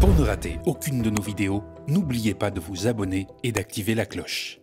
Pour ne rater aucune de nos vidéos, n'oubliez pas de vous abonner et d'activer la cloche.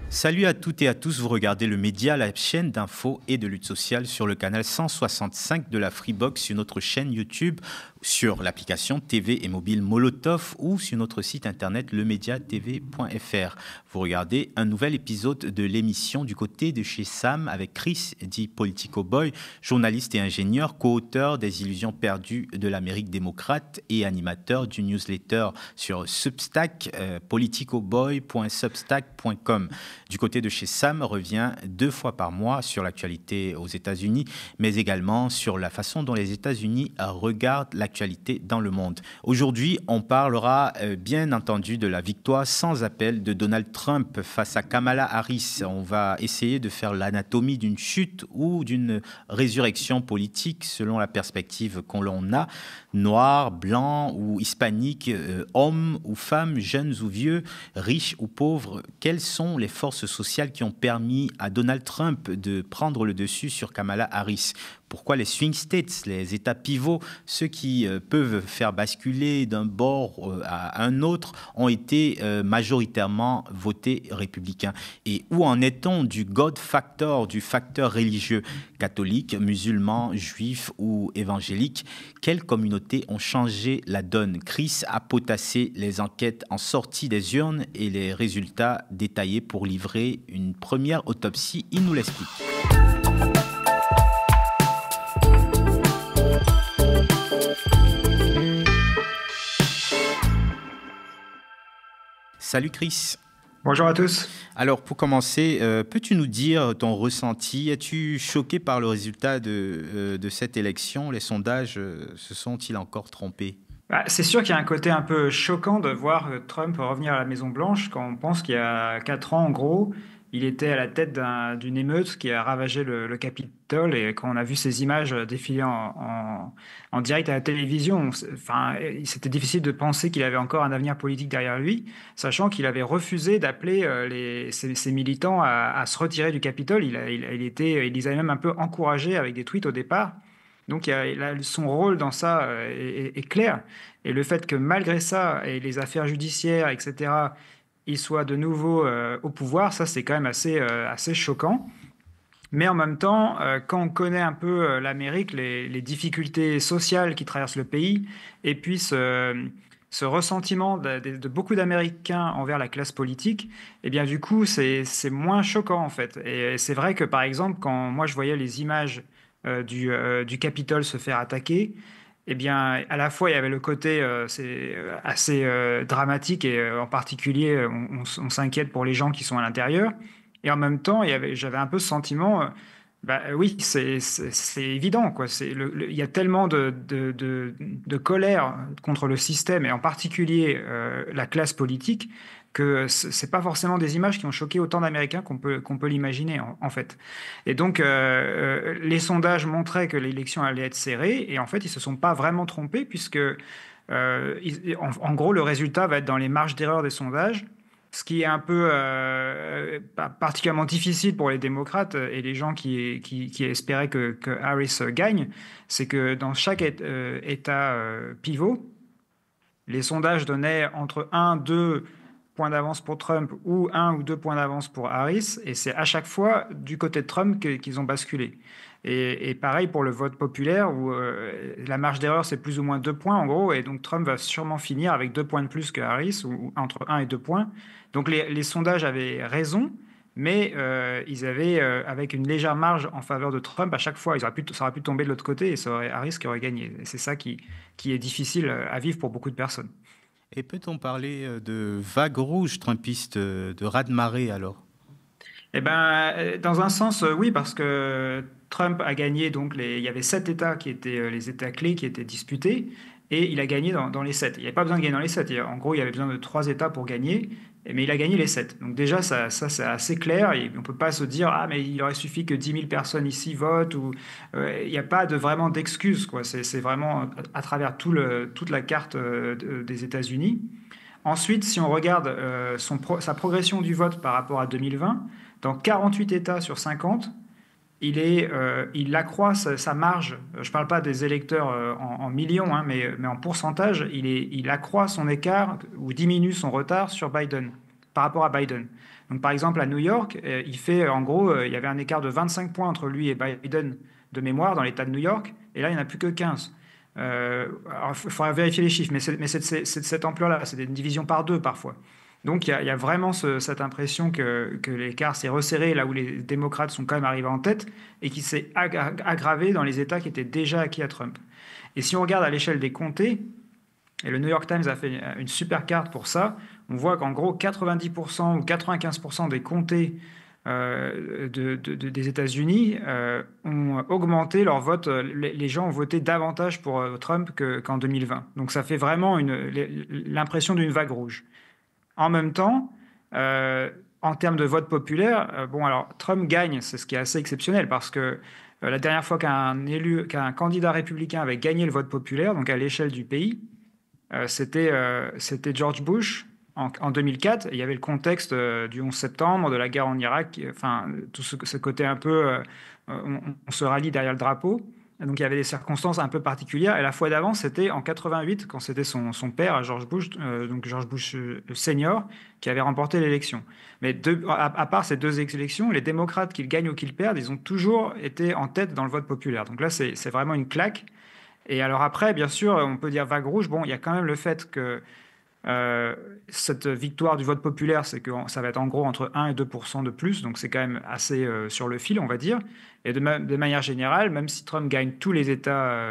Salut à toutes et à tous, vous regardez le Média, la chaîne d'infos et de lutte sociale sur le canal 165 de la Freebox, sur notre chaîne YouTube, sur l'application TV et mobile Molotov ou sur notre site internet lemediatv.fr. Vous regardez un nouvel épisode de l'émission Du côté de chez Sam avec Chris, dit Politico Boy, journaliste et ingénieur, co-auteur des Illusions perdues de l'Amérique démocrate et animateur du newsletter sur Substack, politicoboy.substack.com. Du côté de chez Sam revient 2 fois par mois sur l'actualité aux États-Unis, mais également sur la façon dont les États-Unis regardent l'actualité dans le monde. Aujourd'hui, on parlera bien entendu de la victoire sans appel de Donald Trump face à Kamala Harris. On va essayer de faire l'anatomie d'une chute ou d'une résurrection politique selon la perspective qu'on l'on a. Noir, blanc ou hispanique, homme ou femme, jeunes ou vieux, riches ou pauvres, quelles sont les forces sociales qui ont permis à Donald Trump de prendre le dessus sur Kamala Harris? Pourquoi les swing states, les États pivots, ceux qui peuvent faire basculer d'un bord à un autre, ont été majoritairement votés républicains? Et où en est-on du God factor, du facteur religieux, catholique, musulman, juif ou évangélique? Quelles communautés ont changé la donne? Chris a potassé les enquêtes en sortie des urnes et les résultats détaillés pour livrer une première autopsie. Il nous l'explique. Salut Chris. Bonjour à tous. Alors pour commencer, peux-tu nous dire ton ressenti? Es-tu choqué par le résultat de cette élection? Les sondages se sont-ils encore trompés? C'est sûr qu'il y a un côté un peu choquant de voir Trump revenir à la Maison-Blanche quand on pense qu'il y a 4 ans, en gros, il était à la tête d'une émeute qui a ravagé le Capitole, et quand on a vu ces images défiler en direct à la télévision, c'était difficile de penser qu'il avait encore un avenir politique derrière lui, sachant qu'il avait refusé d'appeler ses militants à se retirer du Capitole. Il les avait même un peu encouragés avec des tweets au départ. Donc son rôle dans ça est clair. Et le fait que malgré ça, et les affaires judiciaires, etc., il soit de nouveau au pouvoir, ça c'est quand même assez choquant. Mais en même temps, quand on connaît un peu l'Amérique, les difficultés sociales qui traversent le pays, et puis ce ressentiment de beaucoup d'Américains envers la classe politique, eh bien du coup c'est moins choquant en fait. Et c'est vrai que par exemple, quand moi je voyais les images du Capitole se faire attaquer, eh bien, à la fois, il y avait le côté assez dramatique, et en particulier, on s'inquiète pour les gens qui sont à l'intérieur. Et en même temps, j'avais un peu ce sentiment, oui, c'est évident, quoi. Il y a tellement de colère contre le système, et en particulier la classe politique, que c'est pas forcément des images qui ont choqué autant d'Américains qu'on peut l'imaginer en fait. Et donc les sondages montraient que l'élection allait être serrée, et en fait ils se sont pas vraiment trompés, puisque en gros le résultat va être dans les marges d'erreur des sondages, ce qui est un peu particulièrement difficile pour les démocrates et les gens qui espéraient que Harris gagne. C'est que dans chaque État pivot, les sondages donnaient entre 1-2 points d'avance pour Trump ou 1 ou 2 points d'avance pour Harris, et c'est à chaque fois du côté de Trump qu'ils ont basculé. Et pareil pour le vote populaire, où la marge d'erreur c'est plus ou moins 2 points en gros, et donc Trump va sûrement finir avec 2 points de plus que Harris, ou entre 1 et 2 points. Donc les sondages avaient raison, mais ils avaient, avec une légère marge en faveur de Trump, à chaque fois ça aurait pu tomber de l'autre côté, et c'est Harris qui aurait gagné. Et c'est ça qui est difficile à vivre pour beaucoup de personnes. Et peut-on parler de vague rouge trumpiste, de raz-de-marée alors? Eh ben, dans un sens, oui, parce que Trump a gagné, donc il y avait 7 États qui étaient les États clés qui étaient disputés, et il a gagné dans les 7. Il n'y avait pas besoin de gagner dans les 7. En gros, il y avait besoin de 3 États pour gagner, mais il a gagné les 7. Donc déjà, ça c'est assez clair, et on ne peut pas se dire « Ah, mais il aurait suffi que 10 000 personnes ici votent », ou il n'y a pas vraiment d'excuses, quoi. C'est vraiment à travers toute la carte des États-Unis. Ensuite, si on regarde sa progression du vote par rapport à 2020, dans 48 États sur 50, il accroît sa marge. Je ne parle pas des électeurs en millions, hein, mais en pourcentage, il accroît son écart ou diminue son retard sur Biden, par rapport à Biden. Donc, par exemple, à New York, il y avait un écart de 25 points entre lui et Biden de mémoire dans l'État de New York, et là, il n'y en a plus que 15. Alors, il faudra vérifier les chiffres, mais c'est de cette ampleur-là. C'est une division par 2 parfois. Donc il y a vraiment cette impression que l'écart s'est resserré là où les démocrates sont quand même arrivés en tête et qui s'est aggravé dans les États qui étaient déjà acquis à Trump. Et si on regarde à l'échelle des comtés, et le New York Times a fait une super carte pour ça, on voit qu'en gros 90% ou 95% des comtés des États-Unis ont augmenté leur vote. Les gens ont voté davantage pour Trump qu'en 2020. Donc ça fait vraiment l'impression d'une vague rouge. En même temps, en termes de vote populaire, bon, alors Trump gagne, c'est ce qui est assez exceptionnel parce que la dernière fois qu'un candidat républicain avait gagné le vote populaire, donc à l'échelle du pays, c'était George Bush en 2004. Il y avait le contexte du 11 septembre, de la guerre en Irak, enfin, tout ce côté un peu, on se rallie derrière le drapeau. Donc il y avait des circonstances un peu particulières. Et la fois d'avant, c'était en 88, quand c'était son père, George Bush, donc George Bush senior, qui avait remporté l'élection. Mais à part ces deux élections, les démocrates, qu'ils gagnent ou qu'ils perdent, ils ont toujours été en tête dans le vote populaire. Donc là, c'est vraiment une claque. Et alors après, bien sûr, on peut dire vague rouge. Bon, il y a quand même le fait que cette victoire du vote populaire, c'est que ça va être en gros entre 1 et 2% de plus, donc c'est quand même assez sur le fil, on va dire. Et de manière générale, même si Trump gagne tous les États,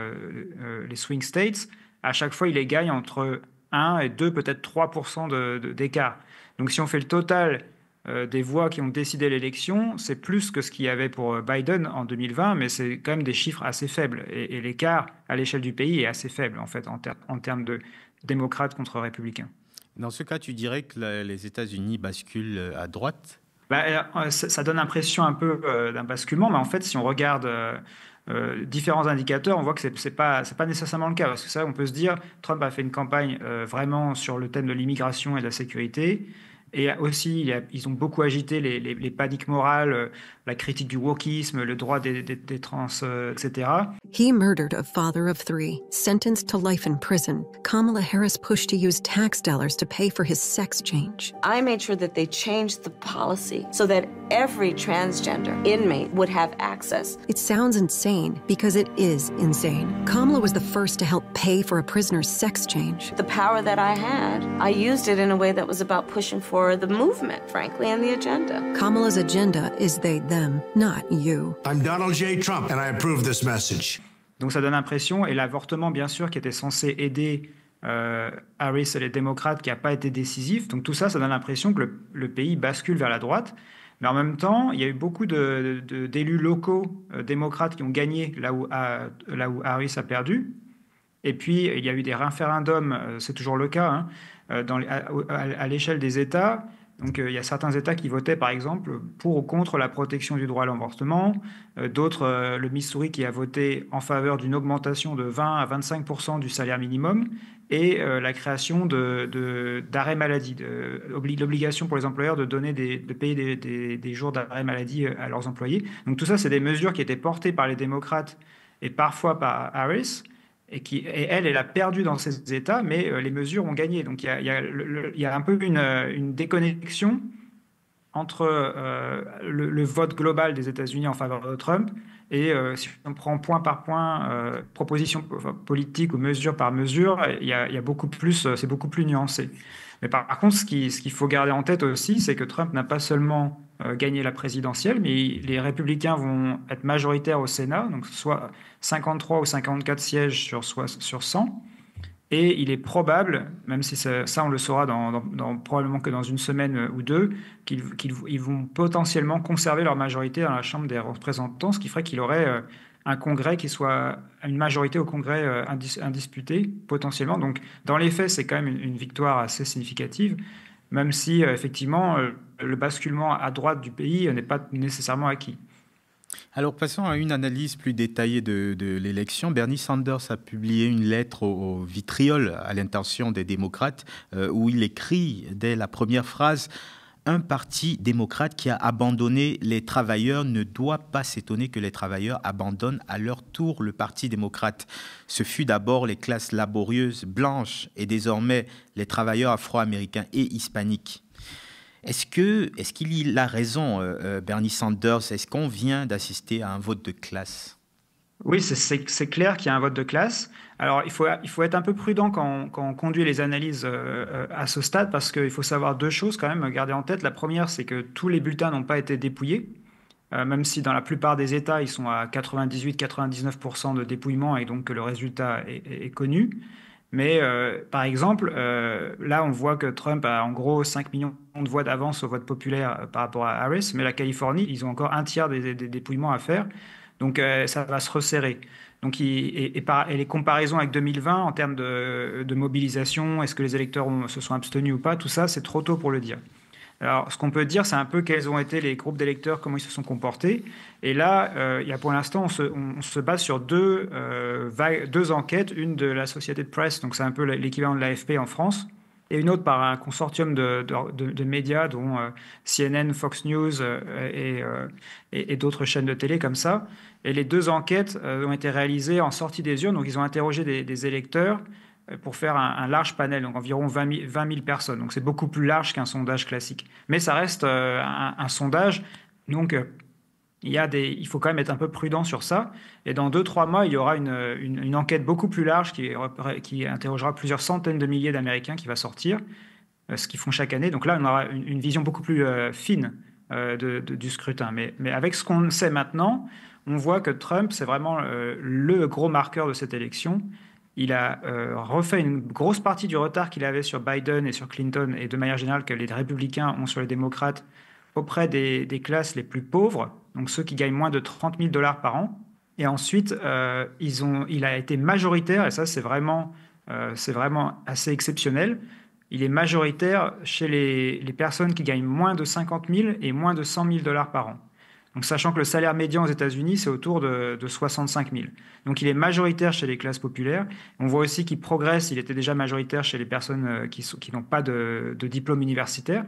les swing states, à chaque fois, il les gagne entre 1 et 2, peut-être 3% d'écart. Donc si on fait le total des voix qui ont décidé l'élection, c'est plus que ce qu'il y avait pour Biden en 2020, mais c'est quand même des chiffres assez faibles. Et l'écart à l'échelle du pays est assez faible, en fait, en termes de démocrates contre républicains. Dans ce cas, tu dirais que les États-Unis basculent à droite? Ça donne l'impression un peu d'un basculement, mais en fait, si on regarde différents indicateurs, on voit que c'est pas nécessairement le cas. Parce que ça, on peut se dire, Trump a fait une campagne vraiment sur le thème de l'immigration et de la sécurité. Et aussi, ils ont beaucoup agité les paniques morales, la critique du wokisme, le droit des trans, etc. He murdered a father of 3, sentenced to life in prison. Kamala Harris pushed to use tax dollars to pay for his sex change. I made sure that they changed the policy so that every transgender inmate would have access. It sounds insane because it is insane. Kamala was the first to help pay for a prisoner's sex change. The power that I had, I used it in a way that was about pushing for the movement, frankly, and the agenda. Kamala's agenda is they, them, not you. I'm Donald J. Trump, and I approve this message. Donc ça donne l'impression, et l'avortement, bien sûr, qui était censé aider Harris et les démocrates, qui n'a pas été décisif. Donc tout ça, ça donne l'impression que le pays bascule vers la droite. Mais en même temps, il y a eu beaucoup d'élus locaux démocrates qui ont gagné là où Harris a perdu. Et puis, il y a eu des référendums, c'est toujours le cas, hein, à l'échelle des États. Donc, il y a certains États qui votaient, par exemple, pour ou contre la protection du droit à l'avortement. D'autres, le Missouri, qui a voté en faveur d'une augmentation de 20 à 25% du salaire minimum et la création d'arrêt maladie, l'obligation pour les employeurs de payer des jours d'arrêt maladie à leurs employés. Donc, tout ça, c'est des mesures qui étaient portées par les démocrates et parfois par Harris. Et elle a perdu dans ces États, mais les mesures ont gagné. Donc il y a un peu une déconnexion entre le vote global des États-Unis en faveur de Trump et si on prend point par point, proposition politique ou mesure par mesure, il y a beaucoup plus, c'est beaucoup plus nuancé. Mais par contre, ce qu'il faut garder en tête aussi, c'est que Trump n'a pas seulement gagné la présidentielle, mais les républicains vont être majoritaires au Sénat, donc soit 53 ou 54 sièges sur 100. Et il est probable, même si ça on le saura probablement que dans une semaine ou deux, qu'ils vont potentiellement conserver leur majorité dans la Chambre des représentants, ce qui ferait qu'il aurait un congrès qui soit une majorité au congrès indisputée, potentiellement. Donc, dans les faits, c'est quand même une victoire assez significative, même si, effectivement, le basculement à droite du pays n'est pas nécessairement acquis. Alors, passons à une analyse plus détaillée de l'élection. Bernie Sanders a publié une lettre au vitriol à l'intention des démocrates où il écrit, dès la première phrase, « un parti démocrate qui a abandonné les travailleurs ne doit pas s'étonner que les travailleurs abandonnent à leur tour le Parti démocrate. Ce fut d'abord les classes laborieuses blanches et désormais les travailleurs afro-américains et hispaniques. Est-ce qu'il a raison, Bernie Sanders? Est-ce qu'on vient d'assister à un vote de classe? Oui, c'est clair qu'il y a un vote de classe. Alors, il faut être un peu prudent quand on conduit les analyses à ce stade, parce qu'il faut savoir deux choses quand même, garder en tête. La première, c'est que tous les bulletins n'ont pas été dépouillés, même si dans la plupart des États, ils sont à 98-99% de dépouillement et donc que le résultat est connu. Mais par exemple, là, on voit que Trump a en gros 5 millions de voix d'avance au vote populaire par rapport à Harris, mais la Californie, ils ont encore un tiers des dépouillements à faire. Donc ça va se resserrer. Donc, et les comparaisons avec 2020 en termes de mobilisation, est-ce que les électeurs se sont abstenus ou pas, tout ça, c'est trop tôt pour le dire. Alors, ce qu'on peut dire, c'est un peu quels ont été les groupes d'électeurs, comment ils se sont comportés. Et là, il y a pour l'instant, on se base sur deux enquêtes, une de la Associated Press, donc c'est un peu l'équivalent de l'AFP en France, et une autre par un consortium de médias, dont CNN, Fox News et d'autres chaînes de télé comme ça. Et les deux enquêtes ont été réalisées en sortie des urnes. Donc, ils ont interrogé des électeurs pour faire un large panel, donc environ 20 000 personnes. Donc, c'est beaucoup plus large qu'un sondage classique. Mais ça reste un sondage. Donc, il faut quand même être un peu prudent sur ça. Et dans 2-3 mois, il y aura une enquête beaucoup plus large qui interrogera plusieurs centaines de milliers d'Américains qui va sortir, ce qu'ils font chaque année. Donc là, on aura une vision beaucoup plus fine du scrutin. Mais avec ce qu'on sait maintenant, on voit que Trump, c'est vraiment le gros marqueur de cette élection. Il a refait une grosse partie du retard qu'il avait sur Biden et sur Clinton, et de manière générale que les républicains ont sur les démocrates, auprès des classes les plus pauvres, donc ceux qui gagnent moins de 30 000 $ par an. Et ensuite, il a été majoritaire, et ça c'est vraiment assez exceptionnel, il est majoritaire chez les personnes qui gagnent moins de 50 000 et moins de 100 000 $ par an. Donc, sachant que le salaire médian aux États-Unis, c'est autour de 65 000. Donc, il est majoritaire chez les classes populaires. On voit aussi qu'il progresse. Il était déjà majoritaire chez les personnes qui n'ont pas de diplôme universitaire.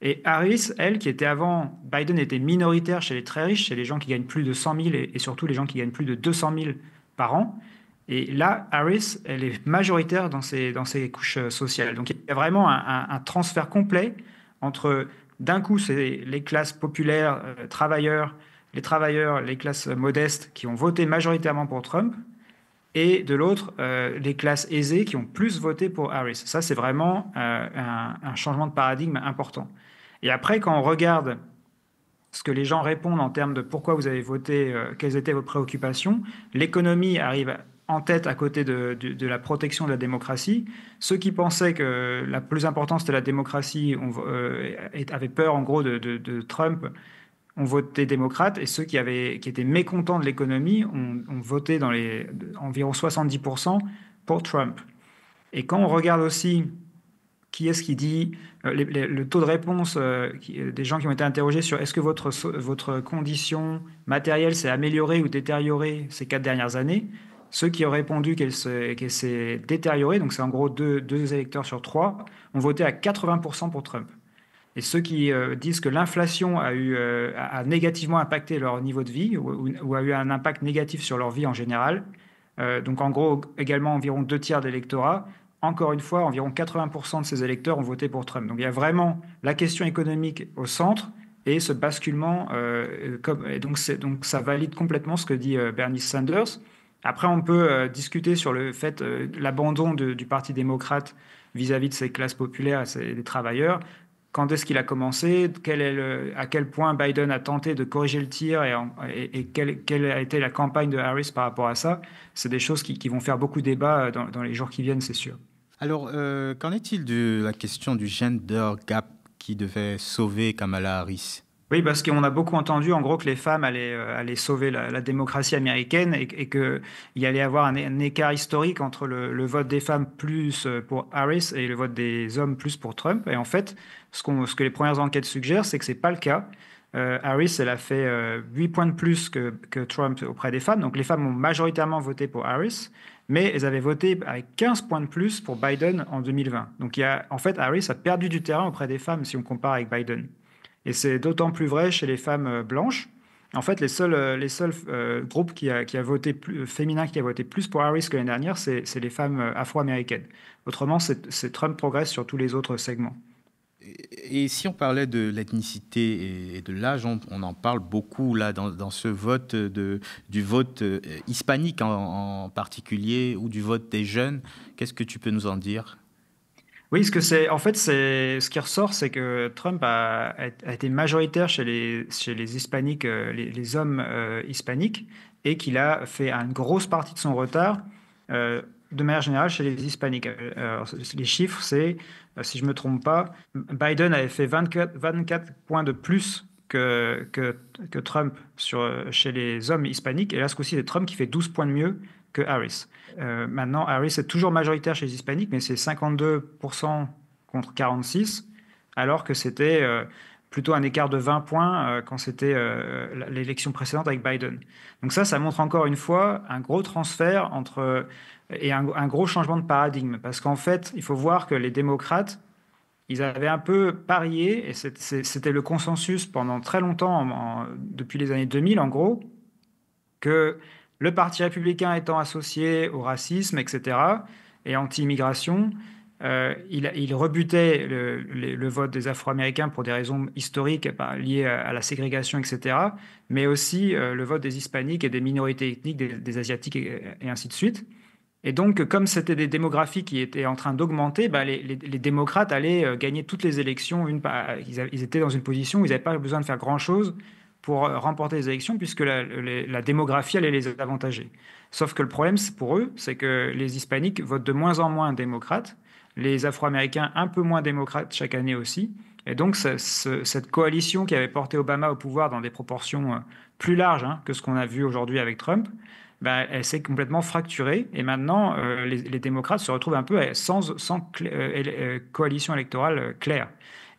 Et Harris, elle, qui était avant, Biden était minoritaire chez les très riches, chez les gens qui gagnent plus de 100 000 et surtout les gens qui gagnent plus de 200 000 par an. Et là, Harris, elle est majoritaire dans ces couches sociales. Donc, il y a vraiment un transfert complet entre... D'un coup, c'est les classes populaires, les travailleurs, les classes modestes qui ont voté majoritairement pour Trump, et de l'autre, les classes aisées qui ont plus voté pour Harris. Ça, c'est vraiment un changement de paradigme important. Et après, quand on regarde ce que les gens répondent en termes de pourquoi vous avez voté, quelles étaient vos préoccupations, l'économie arrive en tête à côté de la protection de la démocratie. Ceux qui pensaient que la plus importante c'était la démocratie avaient peur en gros de Trump, ont voté démocrate, et ceux qui étaient mécontents de l'économie ont voté dans environ 70% pour Trump. Et quand on regarde aussi qui est-ce qui dit le taux de réponse des gens qui ont été interrogés sur est-ce que votre condition matérielle s'est améliorée ou détériorée ces 4 dernières années, ceux qui ont répondu qu'elle s'est détériorée, donc c'est en gros 2 électeurs sur 3, ont voté à 80% pour Trump. Et ceux qui disent que l'inflation a négativement impacté leur niveau de vie ou a eu un impact négatif sur leur vie en général, donc en gros également environ 2 tiers d'électorat, encore une fois, environ 80% de ces électeurs ont voté pour Trump. Donc il y a vraiment la question économique au centre et ce basculement. Et donc ça valide complètement ce que dit Bernie Sanders. Après, on peut discuter sur le fait l'abandon du Parti démocrate vis-à-vis de ces classes populaires et des travailleurs. Quand est-ce qu'il a commencé? À quel point Biden a tenté de corriger le tir et quelle a été la campagne de Harris par rapport à ça? C'est des choses qui vont faire beaucoup débat dans les jours qui viennent, c'est sûr. Alors, qu'en est-il de la question du gender gap qui devait sauver Kamala Harris? Oui, parce qu'on a beaucoup entendu, en gros, que les femmes allaient sauver la démocratie américaine et qu'il y allait avoir un écart historique entre le vote des femmes plus pour Harris et le vote des hommes plus pour Trump. Et en fait, ce que les premières enquêtes suggèrent, c'est que ce n'est pas le cas. Harris, elle a fait 8 points de plus que Trump auprès des femmes. Donc les femmes ont majoritairement voté pour Harris, mais elles avaient voté avec 15 points de plus pour Biden en 2020. Donc en fait, Harris a perdu du terrain auprès des femmes si on compare avec Biden. Et c'est d'autant plus vrai chez les femmes blanches. En fait, les seuls groupes qui a voté féminin qui a voté plus pour Harris que l'année dernière, c'est les femmes afro-américaines. Autrement, c'est Trump progresse sur tous les autres segments. Et si on parlait de l'ethnicité et de l'âge, on en parle beaucoup là dans ce vote du vote hispanique en particulier, ou du vote des jeunes. Qu'est-ce que tu peux nous en dire? Oui, ce qui ressort, c'est que Trump a été majoritaire chez les hispaniques, les hommes hispaniques, et qu'il a fait une grosse partie de son retard, de manière générale, chez les hispaniques. Alors, les chiffres, c'est, si je ne me trompe pas, Biden avait fait 24 points de plus que Trump chez les hommes hispaniques, et là, ce coup-ci, c'est Trump qui fait 12 points de mieux que Harris. Maintenant, Harris est toujours majoritaire chez les hispaniques, mais c'est 52% contre 46%, alors que c'était plutôt un écart de 20 points quand c'était l'élection précédente avec Biden. Donc ça montre encore une fois un gros transfert et un gros changement de paradigme, parce qu'en fait, il faut voir que les démocrates, ils avaient un peu parié, et c'était le consensus pendant très longtemps, depuis les années 2000 en gros, que le Parti républicain étant associé au racisme, etc., et anti-immigration, il rebutait le vote des Afro-Américains pour des raisons historiques liées à la ségrégation, etc., mais aussi le vote des Hispaniques et des minorités ethniques, des Asiatiques et ainsi de suite. Et donc, comme c'était des démographies qui étaient en train d'augmenter, les démocrates allaient gagner toutes les élections. Ils étaient dans une position où ils n'avaient pas besoin de faire grand-chose pour remporter les élections, puisque la démographie allait les avantager. Sauf que le problème pour eux, c'est que les hispaniques votent de moins en moins démocrates, les Afro-Américains un peu moins démocrates chaque année aussi. Et donc cette coalition qui avait porté Obama au pouvoir dans des proportions plus larges que ce qu'on a vu aujourd'hui avec Trump, elle s'est complètement fracturée. Et maintenant, les démocrates se retrouvent un peu sans coalition électorale claire.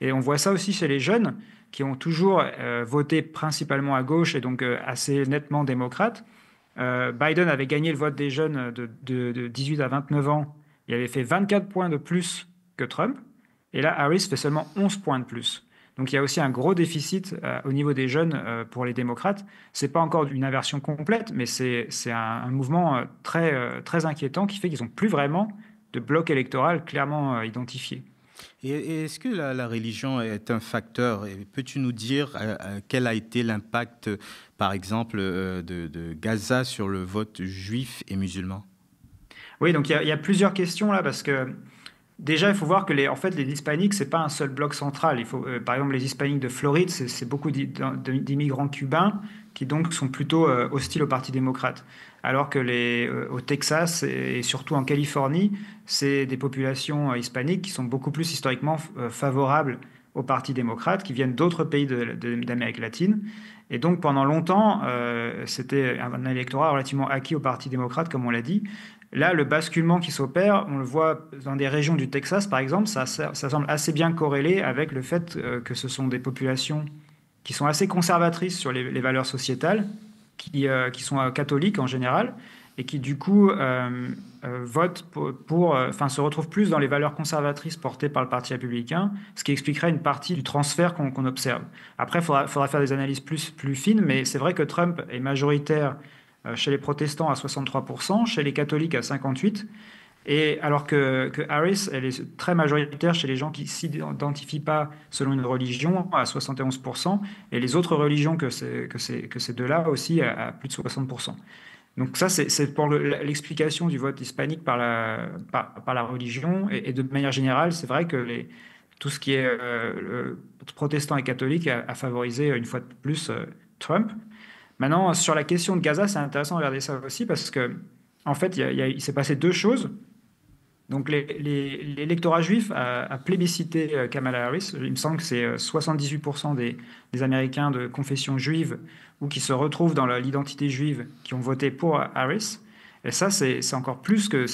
Et on voit ça aussi chez les jeunes, qui ont toujours voté principalement à gauche et donc assez nettement démocrates. Biden avait gagné le vote des jeunes de 18 à 29 ans. Il avait fait 24 points de plus que Trump. Et là, Harris fait seulement 11 points de plus. Donc il y a aussi un gros déficit au niveau des jeunes pour les démocrates. Ce n'est pas encore une inversion complète, mais c'est un mouvement très inquiétant qui fait qu'ils n'ont plus vraiment de bloc électoral clairement identifié. Et est-ce que la religion est un facteur? Peux-tu nous dire quel a été l'impact, par exemple, de Gaza sur le vote juif et musulman? Oui, donc il y a plusieurs questions là, parce que déjà, il faut voir que les hispaniques, ce n'est pas un seul bloc central. Par exemple, les hispaniques de Floride, c'est beaucoup d'immigrants cubains qui donc sont plutôt hostiles au Parti démocrate. Alors que au Texas et surtout en Californie, c'est des populations hispaniques qui sont beaucoup plus historiquement favorables au Parti démocrate, qui viennent d'autres pays d'Amérique latine. Et donc pendant longtemps, c'était un électorat relativement acquis au Parti démocrate, comme on l'a dit. Là, le basculement qui s'opère, on le voit dans des régions du Texas, par exemple, ça semble assez bien corrélé avec le fait que ce sont des populations qui sont assez conservatrices sur les valeurs sociétales, qui sont catholiques en général, et qui du coup votent se retrouvent plus dans les valeurs conservatrices portées par le Parti républicain, ce qui expliquerait une partie du transfert qu'on observe. Après, il faudra faire des analyses plus fines, mais c'est vrai que Trump est majoritaire chez les protestants à 63%, chez les catholiques à 58%, et alors que Harris, elle est très majoritaire chez les gens qui ne s'identifient pas selon une religion à 71%, et les autres religions que ces deux-là aussi à plus de 60%. Donc ça, c'est pour l'explication du vote hispanique par la religion, et de manière générale, c'est vrai que tout ce qui est protestant et catholique a favorisé une fois de plus Trump. Maintenant, sur la question de Gaza, c'est intéressant de regarder ça aussi, parce que en fait, il s'est passé deux choses. Donc l'électorat juif a plébiscité Kamala Harris. Il me semble que c'est 78% des Américains de confession juive ou qui se retrouvent dans l'identité juive qui ont voté pour Harris. Et ça, c'est encore plus que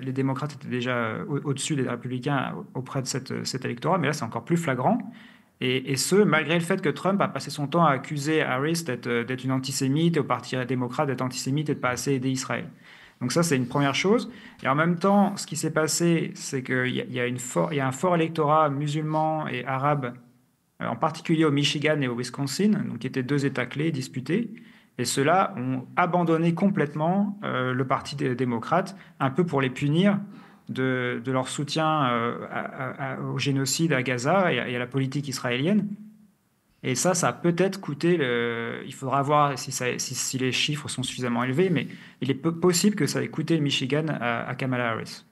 les démocrates étaient déjà au-dessus des républicains auprès de cet électorat, mais là, c'est encore plus flagrant. Et ce, malgré le fait que Trump a passé son temps à accuser Harris d'être une antisémite et au Parti démocrate d'être antisémite et de ne pas assez aider Israël. Donc ça, c'est une première chose. Et en même temps, ce qui s'est passé, c'est qu'il y a un fort électorat musulman et arabe, en particulier au Michigan et au Wisconsin, donc qui étaient 2 États clés disputés. Et ceux-là ont abandonné complètement le Parti démocrate, un peu pour les punir de leur soutien au génocide à Gaza et à la politique israélienne. Et ça a peut-être coûté, il faudra voir si les chiffres sont suffisamment élevés, mais il est possible que ça ait coûté le Michigan à Kamala Harris.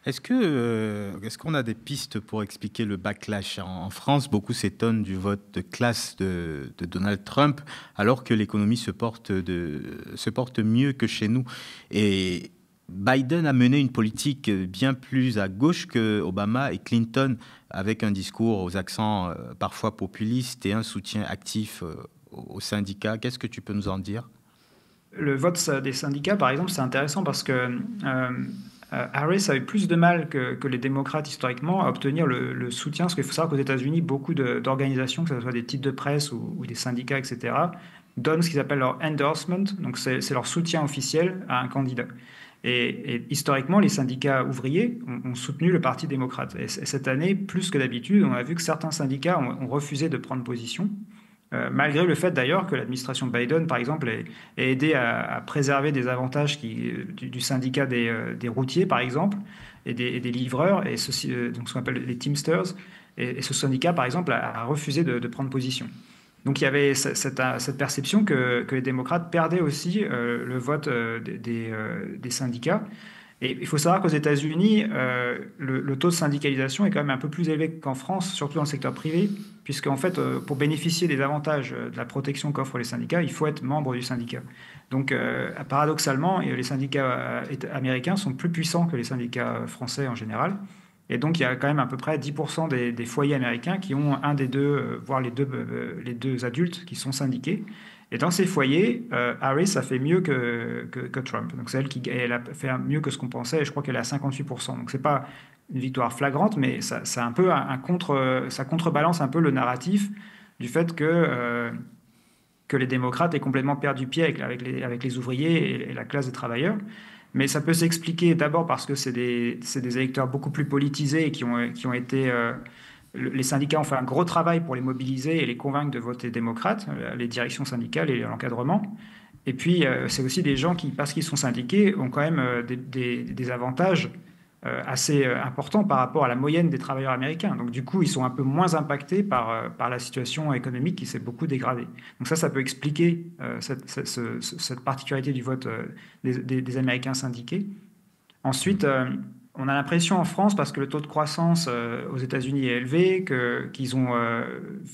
Est-ce qu'on a des pistes pour expliquer le backlash? En France, beaucoup s'étonnent du vote de classe de Donald Trump, alors que l'économie se porte mieux que chez nous. Et Biden a mené une politique bien plus à gauche que Obama et Clinton, avec un discours aux accents parfois populistes et un soutien actif aux syndicats. Qu'est-ce que tu peux nous en dire? Le vote des syndicats, par exemple, c'est intéressant parce que Harris a eu plus de mal que les démocrates historiquement à obtenir le soutien, parce qu'il faut savoir qu'aux États-Unis, beaucoup d'organisations, que ce soit des titres de presse ou des syndicats, etc., donnent ce qu'ils appellent leur endorsement, donc c'est leur soutien officiel à un candidat. Et historiquement, les syndicats ouvriers ont soutenu le Parti démocrate. Et cette année, plus que d'habitude, on a vu que certains syndicats ont refusé de prendre position, malgré le fait d'ailleurs que l'administration Biden, par exemple, ait aidé à préserver des avantages du syndicat des routiers, par exemple, et des livreurs, et donc ce qu'on appelle les Teamsters. Et ce syndicat, par exemple, a refusé de prendre position. Donc il y avait cette perception que les démocrates perdaient aussi le vote des syndicats. Et il faut savoir qu'aux États-Unis, le taux de syndicalisation est quand même un peu plus élevé qu'en France, surtout dans le secteur privé, puisqu'en fait, pour bénéficier des avantages de la protection qu'offrent les syndicats, il faut être membre du syndicat. Donc paradoxalement, les syndicats américains sont plus puissants que les syndicats français en général. Et donc, il y a quand même à peu près 10% des foyers américains qui ont un des deux, voire les deux adultes qui sont syndiqués. Et dans ces foyers, Harris a fait mieux que Trump. Donc, elle a fait mieux que ce qu'on pensait, et je crois qu'elle est à 58%. Donc, ce n'est pas une victoire flagrante, mais ça un peu ça contrebalance un peu le narratif du fait que les démocrates aient complètement perdu pied avec les ouvriers et la classe des travailleurs. Mais ça peut s'expliquer d'abord parce que c'est des électeurs beaucoup plus politisés et qui ont été... les syndicats ont fait un gros travail pour les mobiliser et les convaincre de voter démocrate, les directions syndicales et l'encadrement. Et puis, c'est aussi des gens qui, parce qu'ils sont syndiqués, ont quand même des avantages assez importants par rapport à la moyenne des travailleurs américains. Donc, du coup, ils sont un peu moins impactés par la situation économique qui s'est beaucoup dégradée. Donc ça peut expliquer cette particularité du vote des Américains syndiqués. Ensuite, on a l'impression en France, parce que le taux de croissance aux États-Unis est élevé, qu'ils ont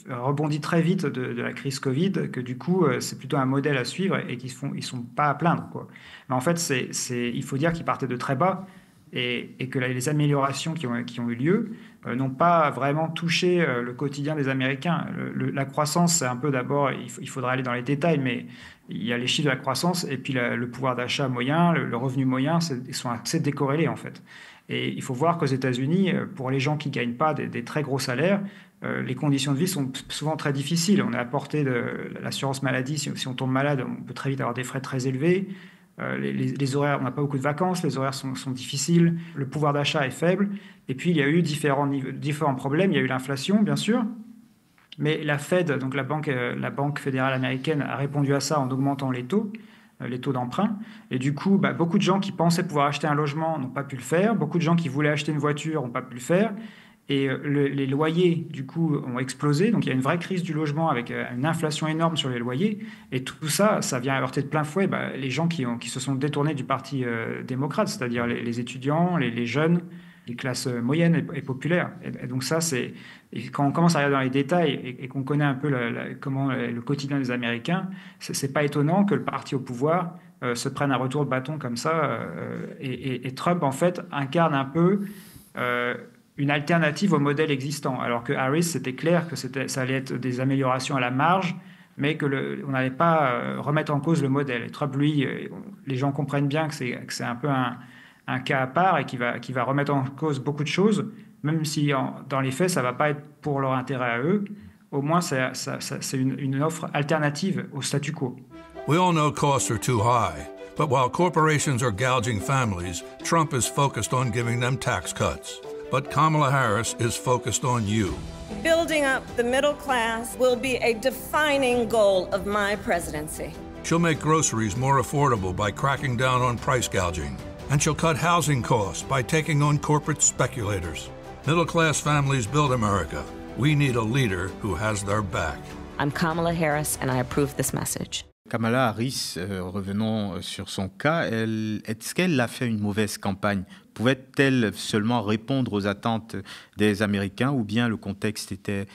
rebondi très vite de la crise Covid, que du coup, c'est plutôt un modèle à suivre et qu'ils ne sont pas à plaindre, quoi. Mais en fait, il faut dire qu'ils partaient de très bas et que les améliorations qui ont eu lieu n'ont pas vraiment touché le quotidien des Américains. La croissance, c'est un peu d'abord, il faudra aller dans les détails, mais il y a les chiffres de la croissance et puis le pouvoir d'achat moyen, le revenu moyen, ils sont assez décorrélés en fait. Et il faut voir qu'aux États-Unis, pour les gens qui ne gagnent pas des très gros salaires, les conditions de vie sont souvent très difficiles. On est à portée de l'assurance maladie. Si on tombe malade, on peut très vite avoir des frais très élevés. Les horaires, on n'a pas beaucoup de vacances, les horaires sont difficiles, le pouvoir d'achat est faible. Et puis, il y a eu différents problèmes. Il y a eu l'inflation, bien sûr. Mais la Fed, donc la Banque fédérale américaine, a répondu à ça en augmentant les taux d'emprunt. Et du coup, beaucoup de gens qui pensaient pouvoir acheter un logement n'ont pas pu le faire. Beaucoup de gens qui voulaient acheter une voiture n'ont pas pu le faire. Et les loyers, du coup, ont explosé. Donc, il y a une vraie crise du logement avec une inflation énorme sur les loyers. Et tout ça, ça vient heurter de plein fouet les gens qui se sont détournés du Parti démocrate, c'est-à-dire les étudiants, les jeunes, les classes moyennes et populaires. Et donc ça, quand on commence à regarder dans les détails et qu'on connaît un peu comment le quotidien des Américains, c'est pas étonnant que le parti au pouvoir se prenne un retour de bâton comme ça. Et Trump, en fait, incarne un peu une alternative au modèle existant, alors que Harris, c'était clair que ça allait être des améliorations à la marge, mais on n'allait pas remettre en cause le modèle. Et Trump, lui, les gens comprennent bien que c'est un peu un cas à part et qui va remettre en cause beaucoup de choses, même si dans les faits, ça ne va pas être pour leur intérêt à eux. au moins c'est une offre alternative au statu quo. We all know costs are too high, but while corporations are gouging families, Trump is focused on giving them tax cuts. But Kamala Harris is focused on you. Building up the middle class will be a defining goal of my presidency. She'll make groceries more affordable by cracking down on price gouging. And she'll cut housing costs by taking on corporate speculators. Middle-class families build America. We need a leader who has their back. I'm Kamala Harris, and I approve this message. Kamala Harris, revenons sur son cas, est-ce qu'elle a fait une mauvaise campagne? Pouvait-elle seulement répondre aux attentes des Américains ou bien le contexte était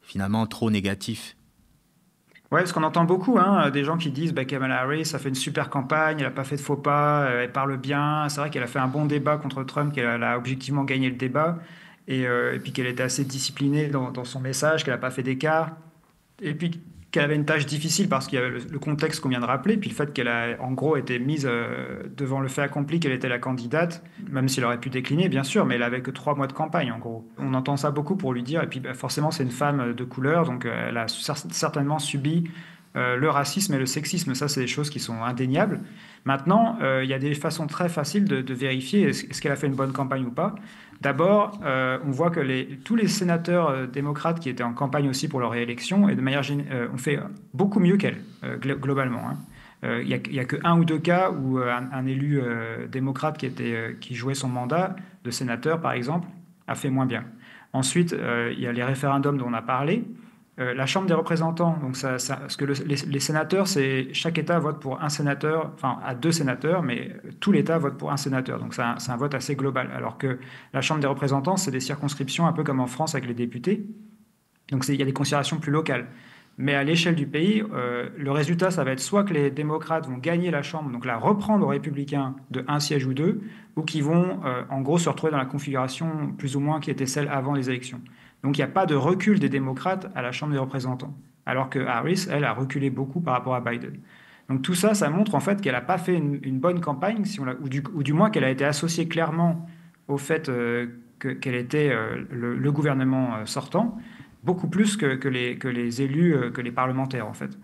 finalement trop négatif? Ouais, ce qu'on entend beaucoup, des gens qui disent Kamala Harris a fait une super campagne, elle n'a pas fait de faux pas, elle parle bien. C'est vrai qu'elle a fait un bon débat contre Trump, qu'elle a objectivement gagné le débat, et puis qu'elle était assez disciplinée dans son message, qu'elle n'a pas fait d'écart, et puis qu'elle avait une tâche difficile parce qu'il y avait le contexte qu'on vient de rappeler, puis le fait qu'elle a en gros été mise devant le fait accompli qu'elle était la candidate, même s'il aurait pu décliner bien sûr, mais elle avait que 3 mois de campagne en gros. On entend ça beaucoup pour lui dire, et puis forcément c'est une femme de couleur, donc elle a certainement subi le racisme et le sexisme, ça c'est des choses qui sont indéniables. Maintenant, il y a des façons très faciles de vérifier est-ce qu'elle a fait une bonne campagne ou pas. D'abord, on voit que tous les sénateurs démocrates qui étaient en campagne aussi pour leur réélection, et de manière générale, ont fait beaucoup mieux qu'elle, globalement. Il n'y a que 1 ou 2 cas où un élu démocrate qui jouait son mandat de sénateur, par exemple, a fait moins bien. Ensuite, il y a les référendums dont on a parlé. La Chambre des représentants, donc parce que les sénateurs, chaque État vote pour un sénateur, enfin à 2 sénateurs, mais tout l'État vote pour un sénateur. Donc c'est un vote assez global. Alors que la Chambre des représentants, c'est des circonscriptions un peu comme en France avec les députés. Donc il y a des considérations plus locales. Mais à l'échelle du pays, le résultat, ça va être soit que les démocrates vont gagner la Chambre, donc la reprendre aux républicains de 1 siège ou 2, ou qu'ils vont en gros se retrouver dans la configuration plus ou moins qui était celle avant les élections. Donc il n'y a pas de recul des démocrates à la Chambre des représentants, alors que Harris, elle, a reculé beaucoup par rapport à Biden. Donc tout ça, ça montre en fait qu'elle n'a pas fait une bonne campagne, ou du moins qu'elle a été associée clairement au fait qu'elle était le gouvernement sortant, beaucoup plus que les élus, que les parlementaires en fait.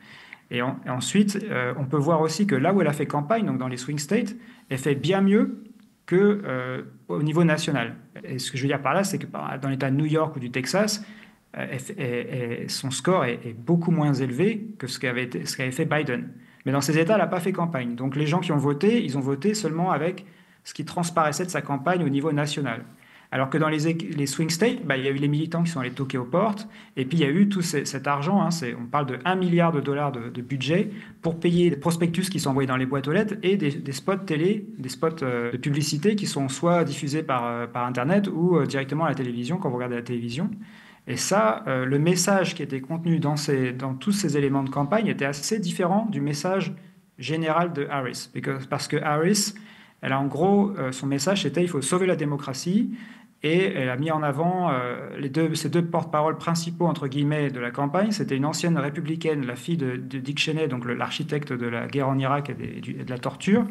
Et ensuite, on peut voir aussi que là où elle a fait campagne, donc dans les swing states, elle fait bien mieux qu'au niveau national. Et ce que je veux dire par là, c'est que dans l'État de New York ou du Texas, son score est beaucoup moins élevé que ce qu'avait fait Biden. Mais dans ces États, elle n'a pas fait campagne. Donc les gens qui ont voté, ils ont voté seulement avec ce qui transparaissait de sa campagne au niveau national. Alors que dans les swing states, il y a eu les militants qui sont allés toquer aux portes, et puis il y a eu tout cet argent, on parle de $1 milliard de budget pour payer des prospectus qui sont envoyés dans les boîtes aux lettres et des spots télé, des spots de publicité qui sont soit diffusés par Internet ou directement à la télévision quand vous regardez la télévision. Et ça, le message qui était contenu dans tous ces éléments de campagne était assez différent du message général de Harris. Parce que Harris, elle a en gros, son message c'était il faut sauver la démocratie. Et elle a mis en avant ces 2 porte-paroles principaux, entre guillemets, de la campagne. C'était une ancienne républicaine, la fille de Dick Cheney, donc l'architecte de la guerre en Irak et de la torture.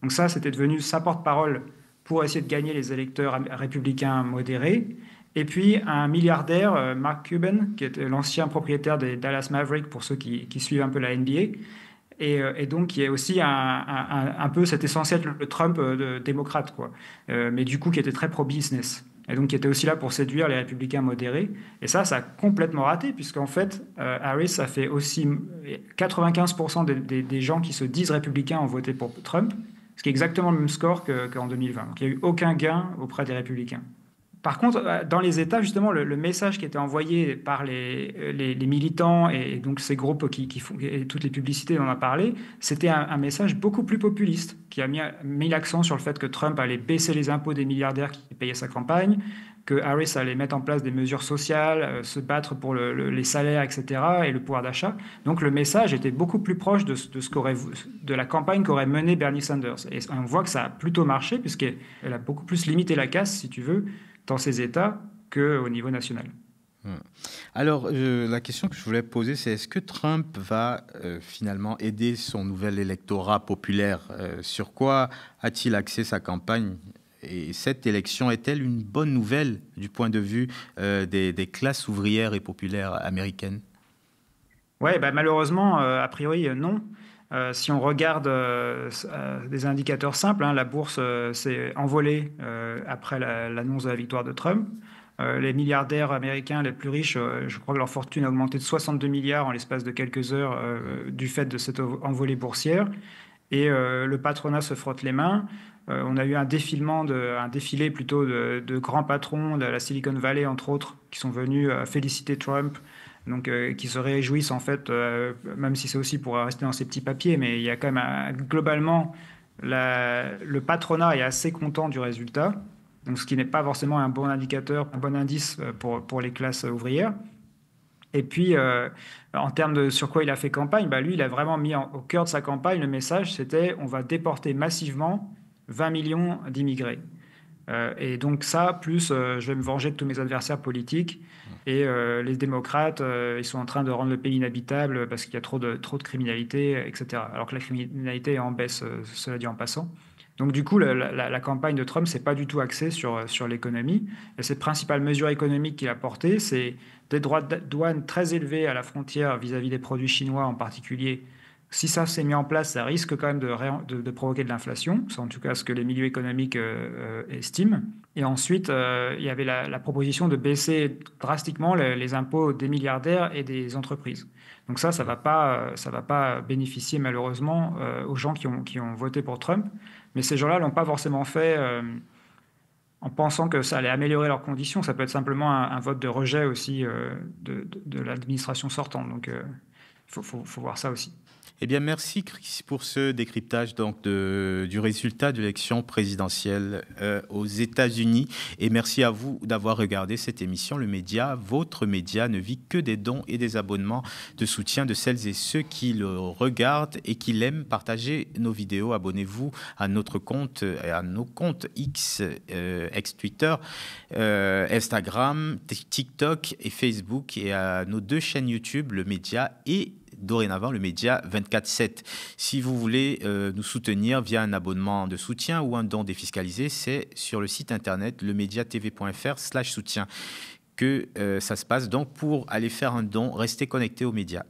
Donc ça, c'était devenu sa porte-parole pour essayer de gagner les électeurs républicains modérés. Et puis un milliardaire, Mark Cuban, qui était l'ancien propriétaire des Dallas Mavericks, pour ceux qui suivent un peu la NBA, et donc qui est aussi un peu cet essentiel le Trump démocrate, quoi. Mais du coup qui était très pro-business, et donc qui était aussi là pour séduire les républicains modérés. Et ça a complètement raté, puisqu'en fait Harris a fait aussi 95% des gens qui se disent républicains ont voté pour Trump, ce qui est exactement le même score qu'en 2020. Donc il n'y a eu aucun gain auprès des républicains. Par contre, dans les États, justement, le message qui était envoyé par les militants et donc ces groupes qui font et toutes les publicités dont on a parlé, c'était un message beaucoup plus populiste, qui a mis l'accent sur le fait que Trump allait baisser les impôts des milliardaires qui payaient sa campagne, que Harris allait mettre en place des mesures sociales, se battre pour les salaires, etc., et le pouvoir d'achat. Donc le message était beaucoup plus proche de la campagne qu'aurait menée Bernie Sanders. Et on voit que ça a plutôt marché, puisqu'elle a beaucoup plus limité la casse, si tu veux, dans ces États qu'au niveau national. Alors, la question que je voulais poser, c'est est-ce que Trump va finalement aider son nouvel électorat populaire? Sur quoi a-t-il axé sa campagne? Et cette élection est-elle une bonne nouvelle du point de vue des classes ouvrières et populaires américaines? Oui, malheureusement, a priori, non. Si on regarde des indicateurs simples, la bourse s'est envolée après l'annonce de la victoire de Trump. Les milliardaires américains les plus riches, je crois que leur fortune a augmenté de 62 milliards en l'espace de quelques heures du fait de cette envolée boursière. Et le patronat se frotte les mains. On a eu un défilé plutôt de grands patrons de la Silicon Valley, entre autres, qui sont venus féliciter Trump, donc qui se réjouissent en fait, même si c'est aussi pour rester dans ces petits papiers, mais il y a quand même globalement, le patronat est assez content du résultat, donc ce qui n'est pas forcément un bon indicateur, un bon indice pour les classes ouvrières. Et puis, en termes de sur quoi il a fait campagne, lui, il a vraiment mis au cœur de sa campagne, le message, c'était « on va déporter massivement 20 millions d'immigrés ». Et donc ça, plus je vais me venger de tous mes adversaires politiques. Et les démocrates, ils sont en train de rendre le pays inhabitable parce qu'il y a trop de criminalité, etc. Alors que la criminalité est en baisse, cela dit en passant. Donc du coup, la campagne de Trump, c'est pas du tout axé sur l'économie. Et ses principales mesures économiques qu'il a portées, c'est des droits de douane très élevés à la frontière vis-à-vis des produits chinois en particulier. Si ça s'est mis en place, ça risque quand même de provoquer de l'inflation. C'est en tout cas ce que les milieux économiques estiment. Et ensuite, il y avait la proposition de baisser drastiquement les impôts des milliardaires et des entreprises. Donc ça va pas bénéficier malheureusement aux gens qui ont voté pour Trump. Mais ces gens-là l'ont pas forcément fait en pensant que ça allait améliorer leurs conditions. Ça peut être simplement un vote de rejet aussi de l'administration sortante. Donc il faut voir ça aussi. Eh bien, merci Chris pour ce décryptage donc, du résultat de l'élection présidentielle aux États-Unis. Et merci à vous d'avoir regardé cette émission. Le média, votre média, ne vit que des dons et des abonnements de soutien de celles et ceux qui le regardent et qui l'aiment. Partagez nos vidéos, abonnez-vous à notre compte, à nos comptes X, ex-Twitter, Instagram, TikTok et Facebook, et à nos 2 chaînes YouTube, le média et dorénavant le média 24/7. Si vous voulez nous soutenir via un abonnement de soutien ou un don défiscalisé, c'est sur le site internet lemediatv.fr/soutien que ça se passe. Donc pour aller faire un don, restez connectés aux médias.